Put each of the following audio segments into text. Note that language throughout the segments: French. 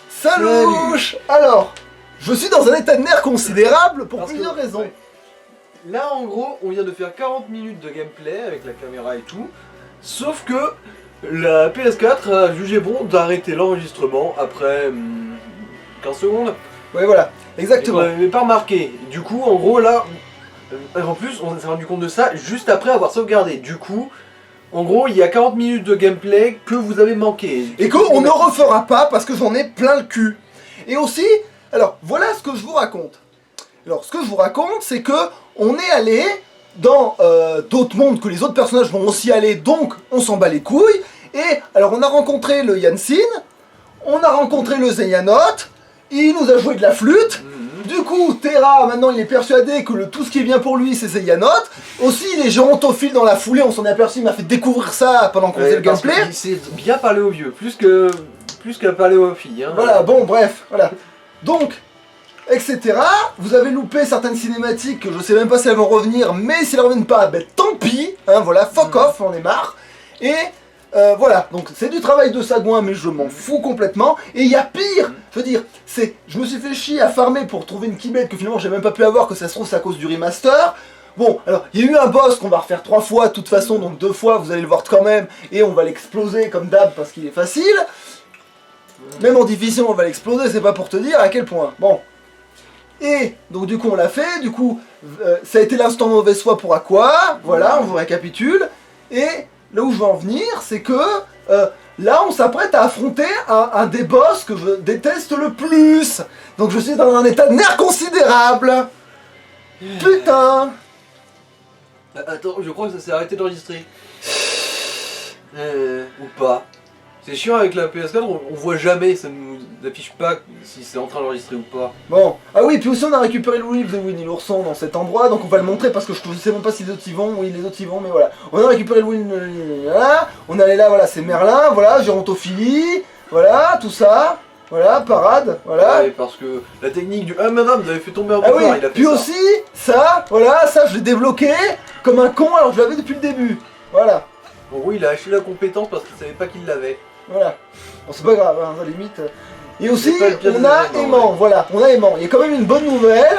Salut. Alors, je suis dans un état de nerfs considérable pour plusieurs raisons. Ouais. Là en gros, on vient de faire 40 minutes de gameplay avec la caméra et tout. Sauf que la PS4 a jugé bon d'arrêter l'enregistrement après 15 secondes. Ouais, voilà, exactement. On n'avait pas remarqué. Du coup, en gros, là, en plus, on s'est rendu compte de ça juste après avoir sauvegardé. Du coup, en gros, il y a 40 minutes de gameplay que vous avez manqué. Et qu'on ne refera pas parce que j'en ai plein le cul. Et aussi, alors, voilà ce que je vous raconte. Alors, ce que je vous raconte, c'est que on est allé dans d'autres mondes que les autres personnages vont aussi aller, donc on s'en bat les couilles. Et alors, on a rencontré le Yansin, on a rencontré le Xehanort, il nous a joué de la flûte. Du coup, Terra, maintenant, il est persuadé que tout ce qui est bien pour lui, c'est Xehanort. Aussi, les gérontophiles dans la foulée, on s'en est aperçu, il m'a fait découvrir ça pendant qu'on faisait le gameplay. Il sait bien parler aux vieux, plus qu'à parler aux filles. Hein. Voilà, bon, bref, voilà. Donc, etc. Vous avez loupé certaines cinématiques que je sais même pas si elles vont revenir, mais si elles reviennent pas, ben tant pis, hein, voilà, fuck off, on est marre. Et voilà, donc c'est du travail de sagouin, mais je m'en fous complètement. Et il y a pire, je veux dire, je me suis fait chier à farmer pour trouver une keyblade que finalement j'ai même pas pu avoir, que ça se trouve c'est à cause du remaster. Bon, alors, il y a eu un boss qu'on va refaire 3 fois de toute façon, donc 2 fois, vous allez le voir quand même, et on va l'exploser comme d'hab parce qu'il est facile. Même en difficile, on va l'exploser, c'est pas pour te dire à quel point. Bon. Et donc du coup on l'a fait, du coup ça a été l'instant mauvaise foi pour Aqua, voilà, on vous récapitule. Et là où je veux en venir, c'est que là on s'apprête à affronter un des boss que je déteste le plus. Donc je suis dans un état de nerfs considérable. Putain. Attends, je crois que ça s'est arrêté d'enregistrer. Ou pas. C'est chiant avec la PS4, on voit jamais, ça nous affiche pas si c'est en train d'enregistrer ou pas. Bon, ah oui, puis aussi on a récupéré le livre de Winnie l'ourson dans cet endroit, donc on va le montrer parce que je sais même pas si les autres y vont, oui les autres y vont, mais voilà. On a récupéré le Winnie, voilà, on est allé là, voilà, c'est Merlin, voilà, gérontophilie, voilà, tout ça, voilà, parade, voilà. Ouais, parce que la technique du ah madame, vous avez fait tomber un Ah oui, boucard, il a fait puis ça. aussi, ça, voilà, ça je l'ai débloqué comme un con alors que je l'avais depuis le début, voilà. En gros, il a haché la compétence parce qu'il savait pas qu'il l'avait. Voilà. Bon, c'est pas grave, hein, à la limite. Et aussi, pas le pire on des a événements, aimant, ouais. voilà, on a aimant. Il y a quand même une bonne nouvelle.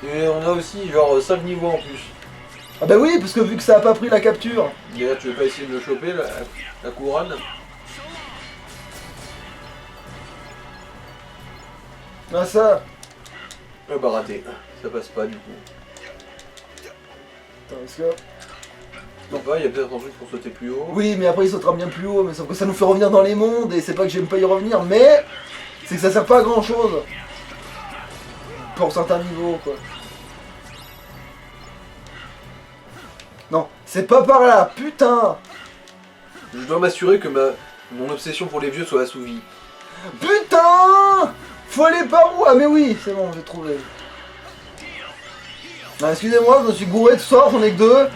Et on a aussi genre 5 niveaux en plus. Ah bah oui, parce que vu que ça a pas pris la capture. Et là, tu veux pas essayer de le choper, la couronne? Ah ça. Ah bah raté, ça passe pas du coup. Attends, est-ce que... Non pas, il y a peut-être un truc pour sauter plus haut. Oui, mais après il sautera bien plus haut, mais sauf que ça nous fait revenir dans les mondes, et c'est pas que j'aime pas y revenir, mais... C'est que ça sert pas à grand chose. Pour certains niveaux, quoi. Non, c'est pas par là, putain. Je dois m'assurer que mon obsession pour les vieux soit assouvie. Putain. Faut aller par où? Ah mais oui, c'est bon, j'ai trouvé. Ah, excusez-moi, je me suis gouré de sorts, j'en ai que 2.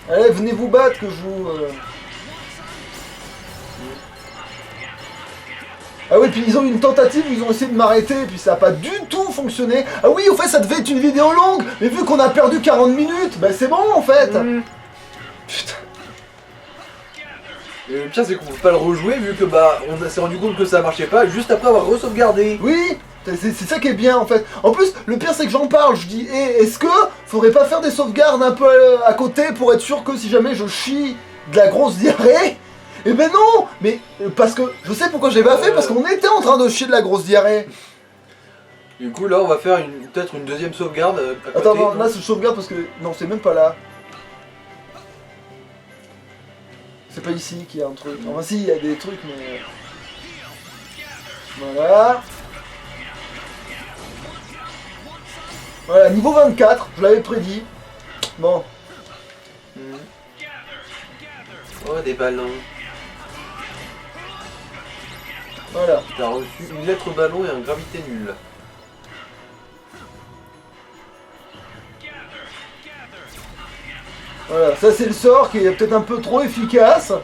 Allez, venez vous battre que je vous... Ah oui, puis ils ont eu une tentative, ils ont essayé de m'arrêter, puis ça a pas du tout fonctionné. Ah oui, au fait, ça devait être une vidéo longue, mais vu qu'on a perdu 40 minutes, bah c'est bon en fait. Putain. Et le pire c'est qu'on peut pas le rejouer vu que on s'est rendu compte que ça marchait pas juste après avoir re-sauvegardé. Oui, c'est ça qui est bien en fait. En plus, le pire c'est que j'en parle, je dis, est-ce que faudrait pas faire des sauvegardes un peu à côté pour être sûr que si jamais je chie de la grosse diarrhée? Eh ben non, mais parce que je sais pourquoi je l'ai pas fait, parce qu'on était en train de chier de la grosse diarrhée. Du coup là on va faire peut-être une deuxième sauvegarde à côté. Attends, non, là c'est sauvegarde parce que... Non, c'est même pas là. C'est pas ici qu'il y a un truc. Enfin si, il y a des trucs, mais... Voilà. Voilà, niveau 24, je l'avais prédit. Bon. Oh des ballons. Voilà. T'as reçu une lettre ballon et un gravité nul. Voilà, ça c'est le sort qui est peut-être un peu trop efficace. De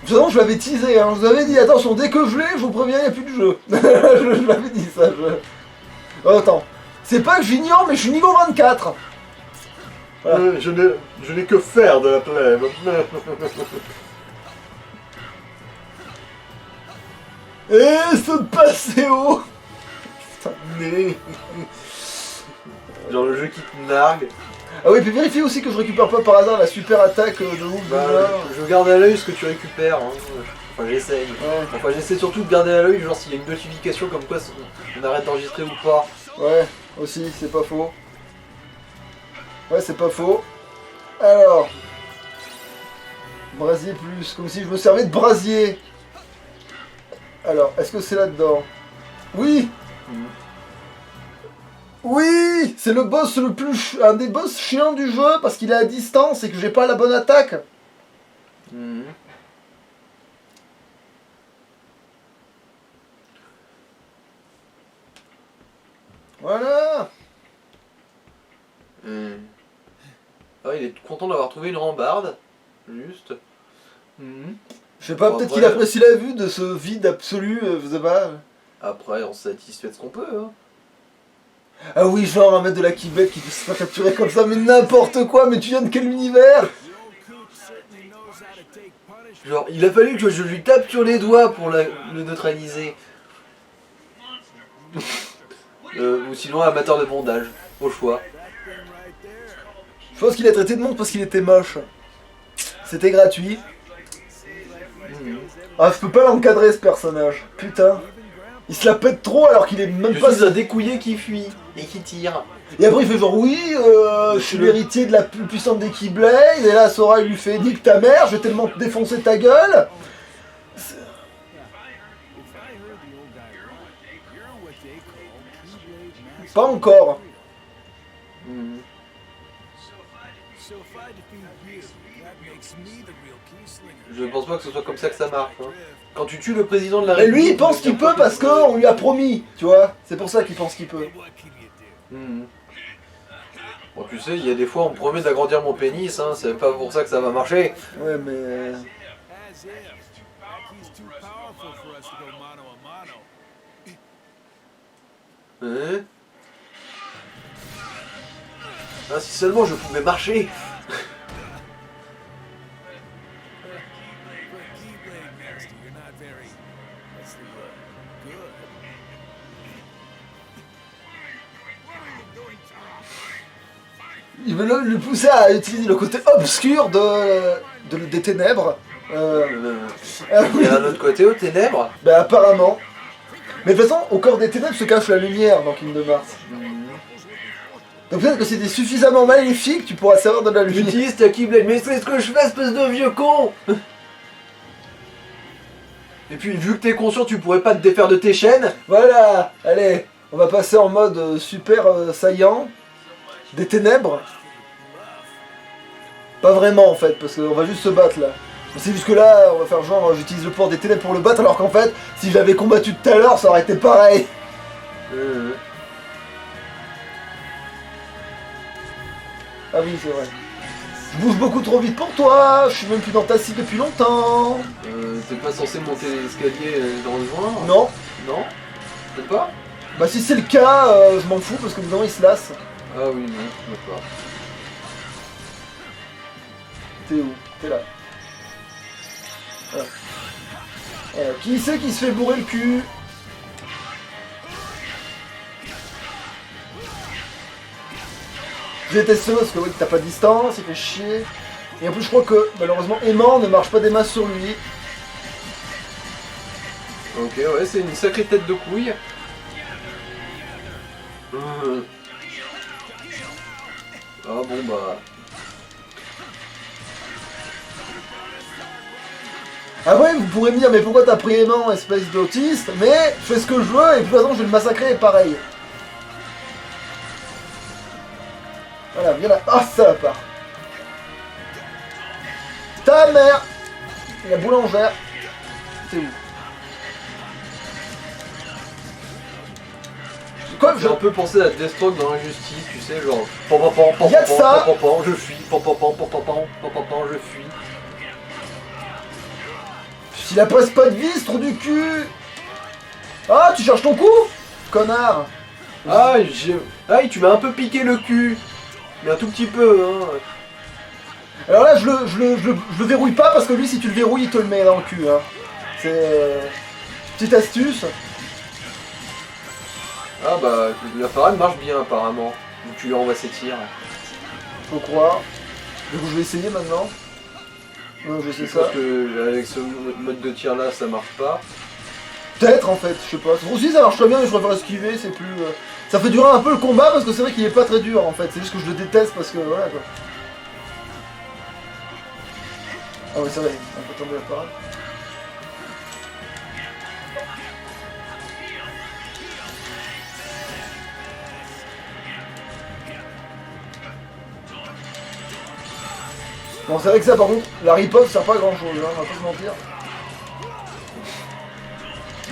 toute façon, je l'avais teasé, hein. Je vous avais dit, attention, dès que je l'ai, je vous préviens, il n'y a plus de jeu. Je l'avais dit ça, Oh, attends. C'est pas que j'ignore, mais je suis niveau 24. Voilà. Je n'ai que faire de la plèbe. Et ce passéo. Mais... Genre le jeu qui te nargue. Ah oui, puis vérifiez aussi que je récupère pas par hasard la super attaque de ouf. Je garde à l'œil ce que tu récupères. Hein. Enfin, j'essaye. Ouais. Enfin, j'essaie surtout de garder à l'œil, genre s'il y a une notification comme quoi on arrête d'enregistrer ou pas. Ouais, aussi, c'est pas faux. Ouais, c'est pas faux. Alors... Brasier plus, comme si je me servais de brasier. Alors, est-ce que c'est là-dedans? Oui. Oui, c'est le boss le plus... un des boss chiants du jeu parce qu'il est à distance et que j'ai pas la bonne attaque. Voilà. Ah, il est content d'avoir trouvé une rambarde. Juste. Je sais pas, Bon, peut-être après, qu'il apprécie la vue de ce vide absolu, je sais pas. Après, on se satisfait de ce qu'on peut. Hein. Ah oui, genre un mec de la Québec qui peut se faire capturer comme ça, mais n'importe quoi, mais tu viens de quel univers? Genre, il a fallu que je lui tape sur les doigts pour le neutraliser. Ou sinon, amateur de bondage, au choix. Je pense qu'il a traité de monde parce qu'il était moche. C'était gratuit. Ah, je peux pas l'encadrer ce personnage. Putain. Il se la pète trop alors qu'il est même pas... Je suis un découillé qui fuit et qui tire. Et après il fait genre oui, je suis l'héritier de la plus puissante des Keyblade. Et là Sora il lui fait nique ta mère, je vais tellement te défoncer ta gueule. Pas encore. Je pense pas que ce soit comme ça que ça marche. Hein. Quand tu tues le président de la Et République... lui il pense qu'il peut parce qu'on lui a promis, tu vois. C'est pour ça qu'il pense qu'il peut. Bon, tu sais, il y a des fois on me promet d'agrandir mon pénis, hein, c'est pas pour ça que ça va marcher. Ouais mais... Hein? Ah, si seulement je pouvais marcher. Il veut le pousser à utiliser le côté obscur des ténèbres. Il y a un autre côté aux ténèbres. Bah apparemment. Mais de toute façon, au corps des ténèbres se cache la lumière dans Kingdom Hearts. Donc peut-être que c'était suffisamment maléfique, tu pourras savoir de la lumière. J'utilise ta Keyblade, mais c'est ce que je fais, espèce de vieux con. Et puis vu que t'es conscient, tu pourrais pas te défaire de tes chaînes. Voilà, allez, on va passer en mode super saillant. Des ténèbres. Pas vraiment en fait, parce qu'on va juste se battre là. C'est juste que là, on va faire genre, j'utilise le pouvoir des ténèbres pour le battre, alors qu'en fait, si je l'avais combattu tout à l'heure, ça aurait été pareil. Ah oui, c'est vrai. Je bouge beaucoup trop vite pour toi, je suis même plus dans ta scie depuis longtemps. T'es pas censé monter l'escalier dans le joint? Non. Non? Peut-être pas? Bah si c'est le cas, je m'en fous parce que dedans il se lasse. Ah oui, non, d'accord. T'es où? T'es là. Voilà. Qui c'est qui se fait bourrer le cul? Je déteste ça parce que oui, t'as pas de distance, il fait chier. Et en plus je crois que malheureusement aimant ne marche pas des masses sur lui. Ok, ouais, c'est une sacrée tête de couille. Ah bon bah... Après vous pourrez me dire mais pourquoi t'as pris aimant espèce d'autiste? Mais je fais ce que je veux et de toute façon je vais le massacrer pareil. Voilà, viens là. Ah ça part. Ta mère. La boulangère. C'est où? Quoi, J'ai un peu pensé à Deathstroke dans l'injustice, tu sais, genre... Pam, pam, pam, pam, Y'a que pam, ça. pam, pam, je fuis, pam, pam, pam, pam, pam, pam, pam, pam, pam, je fuis. Il a presque pas de vie, ce trou du cul. Ah, tu cherches ton coup? Connard. Aïe, tu m'as un peu piqué le cul. Mais un tout petit peu, hein. Alors là, je le verrouille pas parce que lui, si tu le verrouilles, il te le met dans le cul. Hein. C'est petite astuce. Ah bah, la parade marche bien apparemment. Donc tu lui envoies ses tirs. Faut croire. Du coup, je vais essayer maintenant. Non, je sais Je ça. pense que avec ce mode de tir là, ça marche pas. Peut-être en fait, je sais pas. Aussi, ça marche très bien, mais je préfère esquiver. C'est plus. Ça fait durer un peu le combat parce que c'est vrai qu'il est pas très dur en fait. C'est juste que je le déteste parce que voilà quoi. Ah ouais, c'est vrai, on peut tomber la parade. Bon, c'est vrai que ça, par contre, la riposte sert pas à grand chose, hein, on va pas se mentir.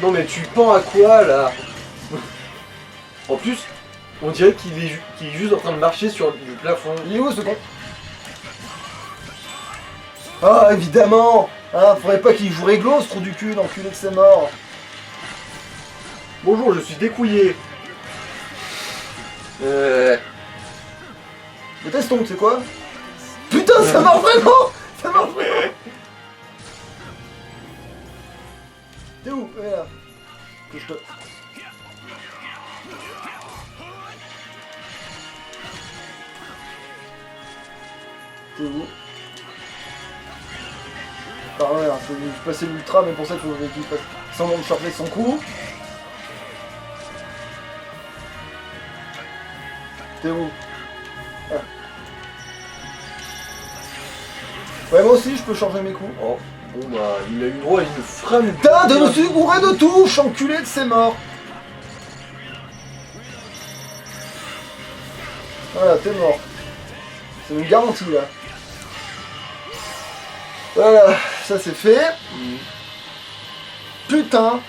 Non mais tu pends à quoi là? En plus, on dirait qu'il est juste en train de marcher sur du plafond. Il est où ce con? Ah, évidemment! Hein, faudrait pas qu'il joue réglo, ce trou du cul, d'enculé que c'est mort. Bonjour, je suis découillé. Mais testons, tu sais quoi? Putain, ça marche vraiment! Ça marche vraiment! T'es où? Là. Que je te... T'es où? Par là, je passais l'ultra, mais pour ça il faut qu'il fasse semblant de charger son coup. T'es où? Ah. Ouais, moi aussi je peux changer mes coups. Oh, bon bah, il a eu droit à une frame. Putain, de me suis gouré de touche, enculé de ses morts. Voilà, t'es mort. C'est une garantie là. Voilà, ça c'est fait. Putain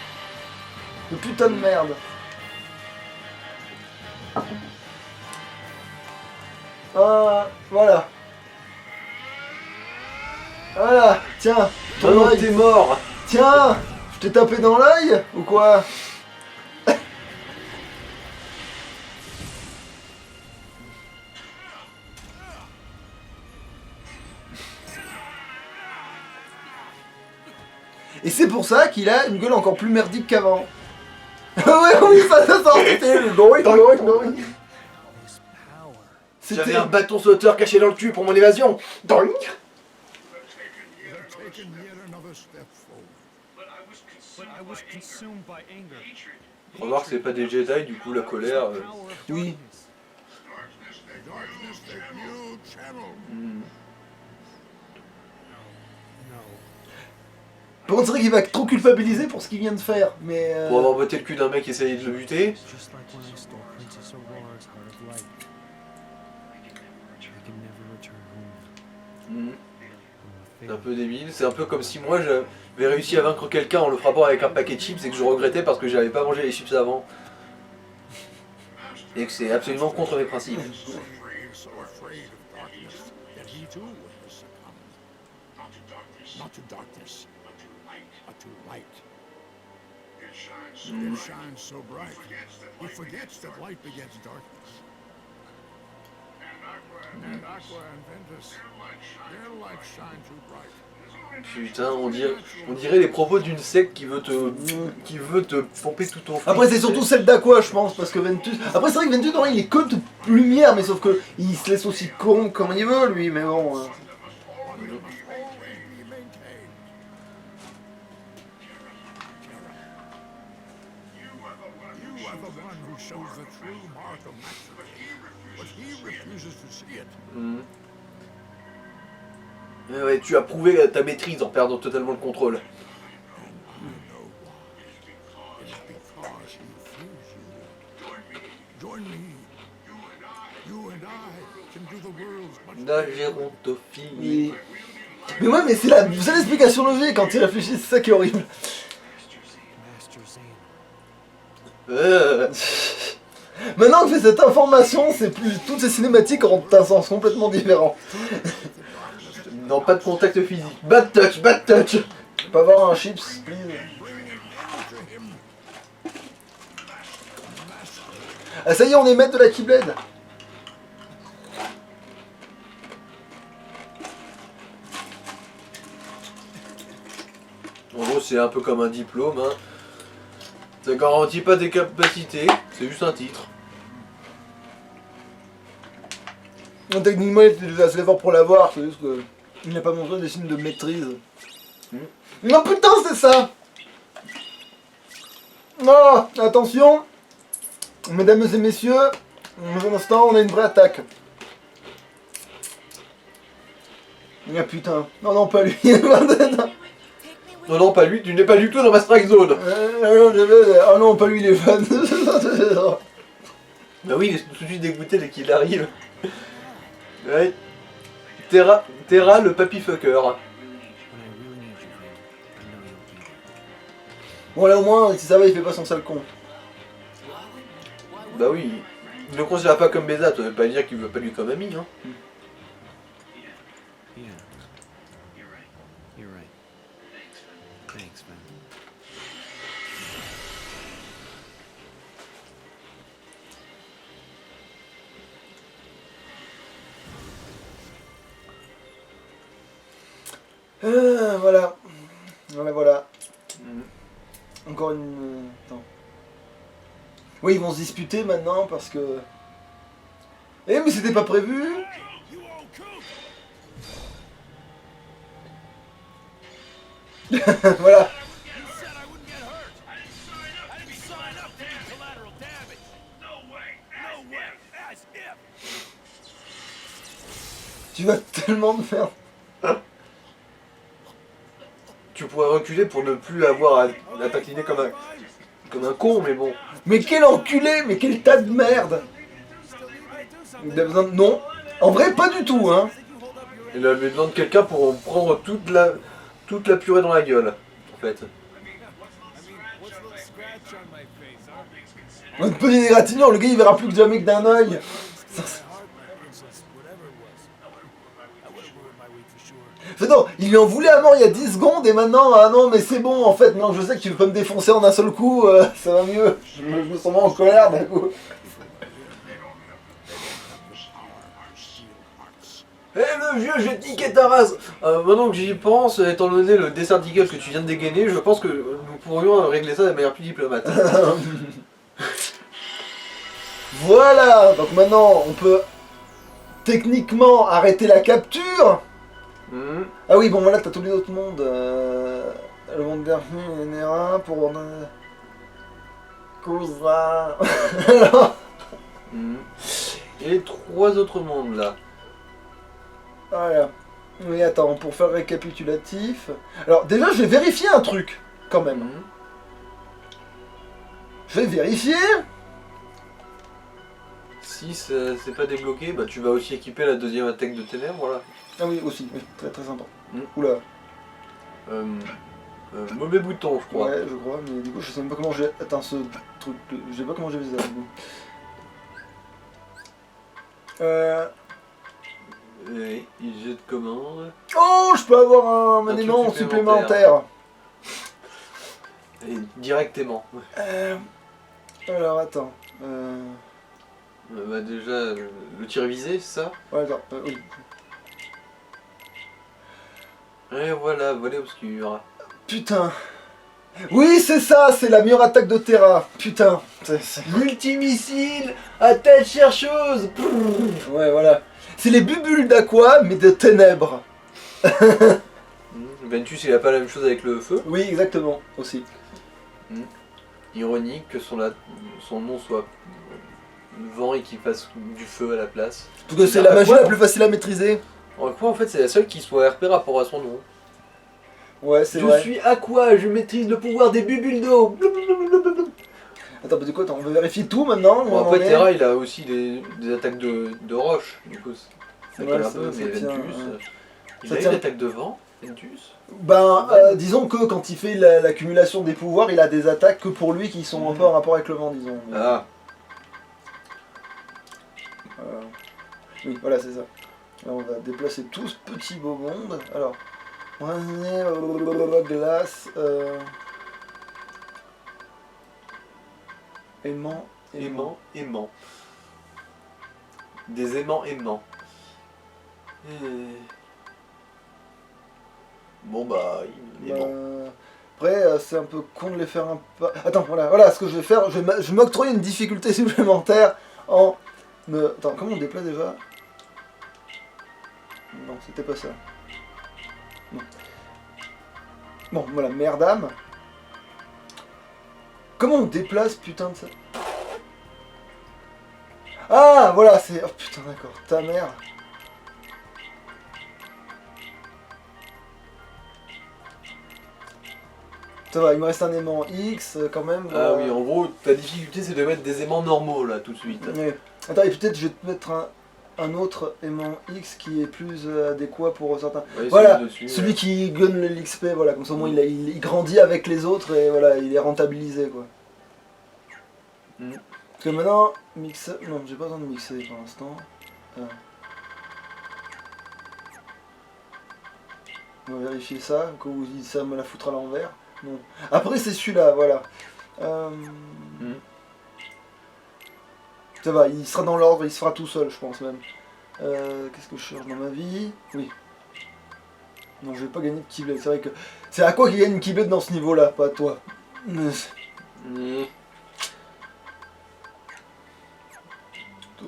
de merde. Voilà. Voilà, tiens, ton Non, œil. t'es mort. Tiens, je t'ai tapé dans l'œil ou quoi? Et c'est pour ça qu'il a une gueule encore plus merdique qu'avant. Ouais, oui, ça sort, c'était le doink. J'avais un bâton sauteur caché dans le cul pour mon évasion. Doink. On va voir que c'est pas des Jedi, du coup la colère. Oui. Par contre, c'est vrai qu'il va trop culpabiliser pour ce qu'il vient de faire, mais... Pour avoir botté le cul d'un mec qui essayait de le buter. C'est un peu débile, c'est un peu comme si moi j'avais réussi à vaincre quelqu'un en le frappant avec un paquet de chips et que je regrettais parce que j'avais pas mangé les chips avant. Et que c'est absolument contre mes principes. Putain, on dirait les propos d'une secte qui veut te pomper tout au fond. Après, c'est surtout celle d'Aqua, je pense, parce que Ventus... Après, c'est vrai que Ventus, non, il est que de lumière, mais sauf que il se laisse aussi corrompre comme il veut, lui, mais bon... Ouais, tu as prouvé ta maîtrise en perdant totalement le contrôle. La gérontophilie. Mais ouais, mais c'est la seule explication logique quand il réfléchit, c'est ça qui est horrible. Maintenant que j'ai cette information, c'est plus toutes ces cinématiques auront un sens complètement différent. Non, pas de contact physique. Bad touch, bad touch. Je peux avoir un chips, please. Ah ça y est, on est maître de la Keyblade. En gros, c'est un peu comme un diplôme. Hein. Ça garantit pas tes capacités, c'est juste un titre. Techniquement, il était assez fort pour l'avoir, c'est juste que il n'a pas montré des signes de maîtrise. Non putain, c'est ça. Oh, attention, mesdames et messieurs, dans un instant, on a une vraie attaque. Ah putain, non non, pas lui. Non, non, pas lui, tu n'es pas du tout dans ma strike zone. Oh non, pas lui, il est fan. Bah oui, il est tout de suite dégoûté dès qu'il arrive. Ouais. Terra le papy fucker. Bon là au moins, si ça va, il fait pas son sale con. Bah oui, il ne le considère pas comme Bézat, ça veut pas dire qu'il veut pas lui comme ami. Hein. Yeah. You're right. Thanks, man. Voilà. Voilà. Mm. Encore une... Attends. Oui, ils vont se disputer maintenant parce que... Eh mais c'était pas prévu. Voilà. Tu vas tellement me faire... Tu pourrais reculer pour ne plus avoir à t'incliner comme un con, mais bon. Mais quel enculé, mais quel tas de merde. Il a besoin de... Non. En vrai, pas du tout, hein. Il a besoin de quelqu'un pour en prendre toute la purée dans la gueule, en fait. Un petit égratignure, le gars il verra plus que jamais que d'un oeil. Non, il lui en voulait à mort il y a 10 secondes et maintenant, ah non mais c'est bon en fait, non je sais que tu veux pas me défoncer en un seul coup, ça va mieux, je me sens moins en colère d'un coup. Eh le vieux, j'ai niqué ta race. Maintenant que j'y pense, étant donné le dessin d'Eagle que tu viens de dégainer, je pense que nous pourrions régler ça de manière plus diplomate. Voilà, donc maintenant on peut techniquement arrêter la capture. Ah oui, bon voilà, t'as tous les autres mondes. Le monde dernier, Nera, pour... Cousin. Et 3 autres mondes là. Voilà. Oui, attends, pour faire récapitulatif... Alors déjà, je vais vérifier un truc, quand même. Je vais vérifier. Si c'est pas débloqué, bah tu vas aussi équiper la deuxième attaque de ténèbres, là. Ah oui, aussi, oui, très très sympa. Mm. Oula. Mauvais bouton, je crois. Ouais, je crois, mais du coup, je sais même pas comment j'ai atteint ce truc. Je sais pas comment j'ai fait ça, du coup. Et il jette commande. Oh, je peux avoir un élément truc supplémentaire. Et directement. Alors, attends. Bah déjà, le tir visé, c'est ça. Ouais, attends, oui. Et voilà, volet obscur. Putain. Oui, c'est ça, c'est la meilleure attaque de Terra. Putain. Multimissile à tête chercheuse. Ouais, voilà. C'est les bubules d'aqua, mais de ténèbres. Ventus, il a pas la même chose avec le feu. Oui, exactement, aussi. Ironique que son nom soit vent et qu'il fasse du feu à la place. Parce que c'est la magie la plus facile à maîtriser. En quoi, en fait, c'est la seule qui soit RP rapport à son nom. Ouais, c'est vrai. Je suis Aqua, je maîtrise le pouvoir des bubules d'eau. Attends, bah du coup, attends, on va vérifier tout maintenant. Bon, après, Terra, il a aussi des attaques de roche, du coup. Ça Ouais, colle un ça- peu, ça mais tient, Ventus. Il ça a une tient. attaque de vent, Ventus. Ben, disons que quand il fait l'accumulation des pouvoirs, il a des attaques que pour lui qui sont un peu en rapport avec le vent, disons. Ah, Oui, voilà, c'est ça. Là, on va déplacer tout ce petit beau monde. Alors, on va amener glace. Aimant. Aimant, aimant. Des aimants aimants. Bon bah, aimant. Après, c'est un peu con de les faire un peu... Attends, voilà ce que je vais faire. Je vais m'octroyer une difficulté supplémentaire en... Attends, comment on déplace déjà? Non, c'était pas ça. Non. Bon, voilà, merdame. Comment on déplace, putain de ça? Ah, voilà, c'est... Oh putain, d'accord, ta mère. Ça va, il me reste un aimant X, quand même. Ah oui, en gros, ta difficulté c'est de mettre des aimants normaux là tout de suite. Ouais. Attends, et peut-être je vais te mettre un autre aimant X qui est plus adéquat pour certains. Ouais, Voilà, dessus, celui qui gagne l'XP, voilà, comme ça au moins il grandit avec les autres et voilà, il est rentabilisé quoi. Parce que maintenant, mixer. Non, j'ai pas besoin de mixer pour l'instant. On va vérifier ça, au cas où ça me la foutra à l'envers. Non. Après c'est celui-là, voilà. Ça va, il sera dans l'ordre, il se fera tout seul, je pense même. Qu'est-ce que je cherche dans ma vie? Oui. Non, je vais pas gagner de Keyblade, c'est vrai que... C'est à quoi qui gagne une Keyblade dans ce niveau-là, pas à toi.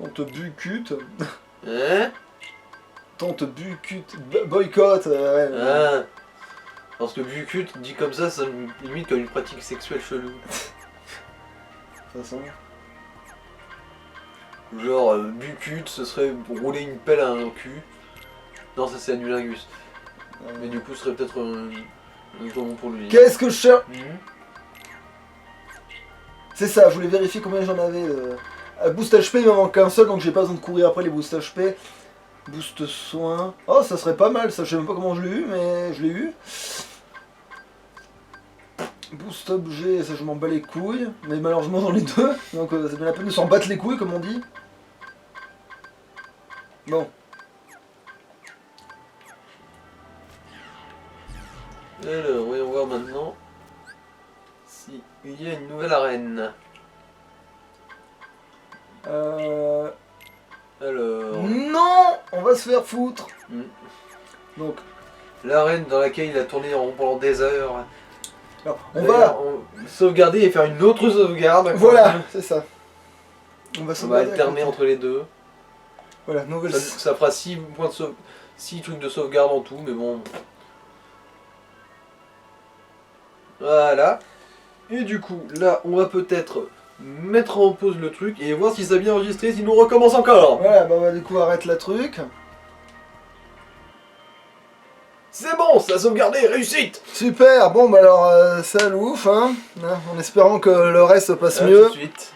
On te bucute. Hein? On te bucute. Boycott. Ouais. Ah. Parce que bucut, dit comme ça me limite comme une pratique sexuelle chelou. De toute façon. Genre, bucut, ce serait rouler une pelle à un cul. Non, ça c'est Anulingus. Mais du coup, ce serait peut-être un bon pour lui. Qu'est-ce que je cherche? C'est ça, je voulais vérifier combien j'en avais. Boost HP, il m'en manque qu'un seul, donc j'ai pas besoin de courir après les boost HP. Boost soin. Oh, ça serait pas mal, ça. Je sais même pas comment je l'ai eu, mais je l'ai eu. Boost objet, ça je m'en bats les couilles. Mais malheureusement j'en ai deux, donc c'est bien la peine de s'en battre les couilles, comme on dit. Bon. Alors, voyons voir maintenant si il y a une nouvelle arène. Alors... Non, on va se faire foutre. Donc, l'arène dans laquelle il a tourné en rond pendant des heures. alors, on va sauvegarder et faire une autre sauvegarde. Voilà, c'est ça. On va On va alterner entre les deux. Voilà, nouvelle. Ça fera 6 points de 6 trucs de sauvegarde en tout, mais bon. Voilà. Et du coup, là, on va peut-être mettre en pause le truc et voir si ça a bien enregistré, sinon on recommence encore. Voilà, bah on va du coup arrête le truc. C'est bon, ça a sauvegardé, réussite. Super, bon bah alors ça louf, hein, en espérant que le reste se passe À mieux. tout de suite.